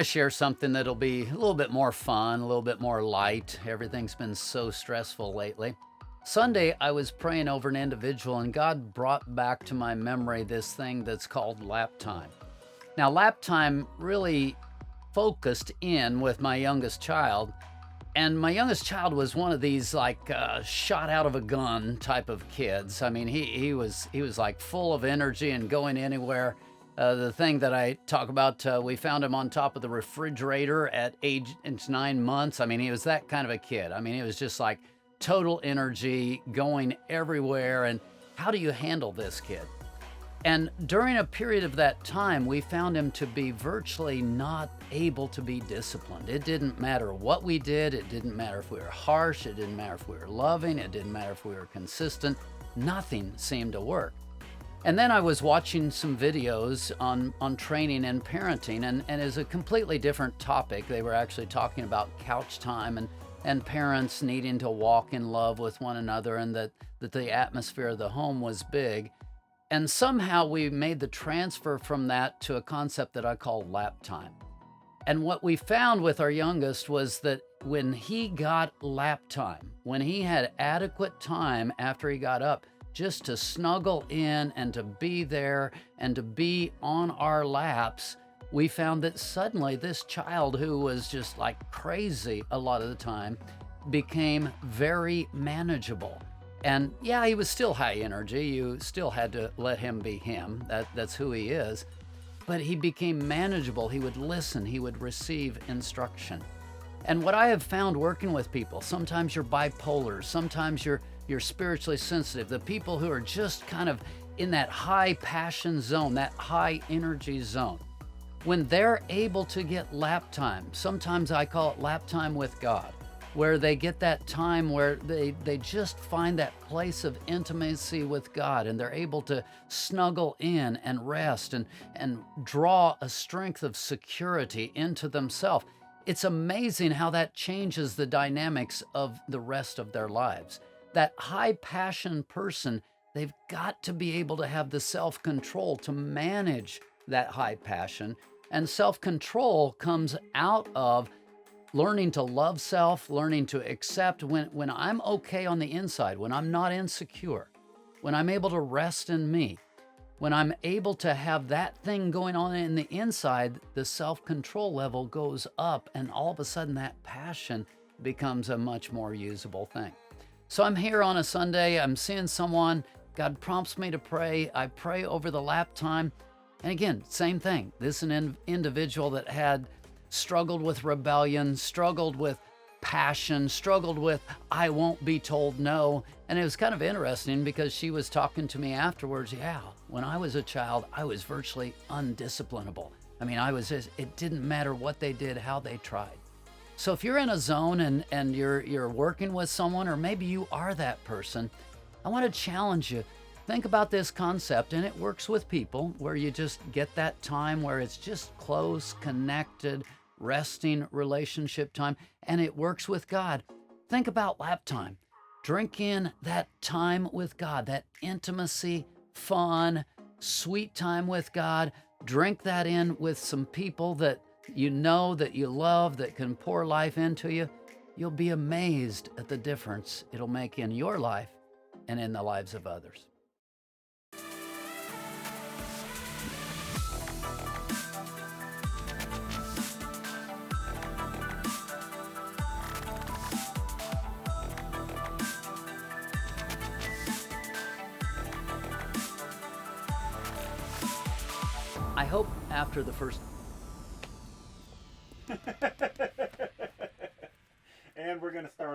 to share something that'll be a little bit more fun, a little bit more light. Everything's been so stressful lately. Sunday, I was praying over an individual, and God brought back to my memory this thing that's called lap time. Now, lap time really focused in with my youngest child, and my youngest child was one of these shot out of a gun type of kids. I mean, he was like full of energy and going anywhere. The thing that I talk about, we found him on top of the refrigerator at age 9 months. I mean, he was that kind of a kid. I mean, he was just like total energy, going everywhere. And how do you handle this kid? And during a period of that time, we found him to be virtually not able to be disciplined. It didn't matter what we did. It didn't matter if we were harsh. It didn't matter if we were loving. It didn't matter if we were consistent. Nothing seemed to work. And then I was watching some videos on training and parenting, and it's a completely different topic. They were actually talking about couch time and parents needing to walk in love with one another, and that the atmosphere of the home was big. And somehow we made the transfer from that to a concept that I call lap time. And what we found with our youngest was that when he got lap time, when he had adequate time after he got up, just to snuggle in and to be there and to be on our laps, we found that suddenly this child, who was just like crazy a lot of the time, became very manageable. And yeah, he was still high energy. You still had to let him be him. That's who he is. But he became manageable. He would listen. He would receive instruction. And what I have found working with people, sometimes you're bipolar, sometimes you're spiritually sensitive, the people who are just kind of in that high passion zone, that high energy zone, when they're able to get lap time, sometimes I call it lap time with God, where they get that time where they just find that place of intimacy with God, and they're able to snuggle in and rest and draw a strength of security into themselves. It's amazing how that changes the dynamics of the rest of their lives. That high passion person, they've got to be able to have the self-control to manage that high passion. And self-control comes out of learning to love self, learning to accept when I'm okay on the inside, when I'm not insecure, when I'm able to rest in me, when I'm able to have that thing going on in the inside, the self-control level goes up, and all of a sudden that passion becomes a much more usable thing. So I'm here on a Sunday, I'm seeing someone, God prompts me to pray, I pray over the lap time, and again, same thing. This is an individual that had struggled with rebellion, struggled with passion, struggled with I won't be told no. And it was kind of interesting because she was talking to me afterwards. Yeah, when I was a child, I was virtually undisciplinable. I mean, it didn't matter what they did, how they tried. So if you're in a zone and you're working with someone, or maybe you are that person, I want to challenge you. Think about this concept, and it works with people where you just get that time where it's just close, connected, resting relationship time, and it works with God. Think about lap time. Drink in that time with God, that intimacy, fun, sweet time with God. Drink that in with some people that you know, that you love, that can pour life into you. You'll be amazed at the difference it'll make in your life and in the lives of others. I hope after the first And we're going to start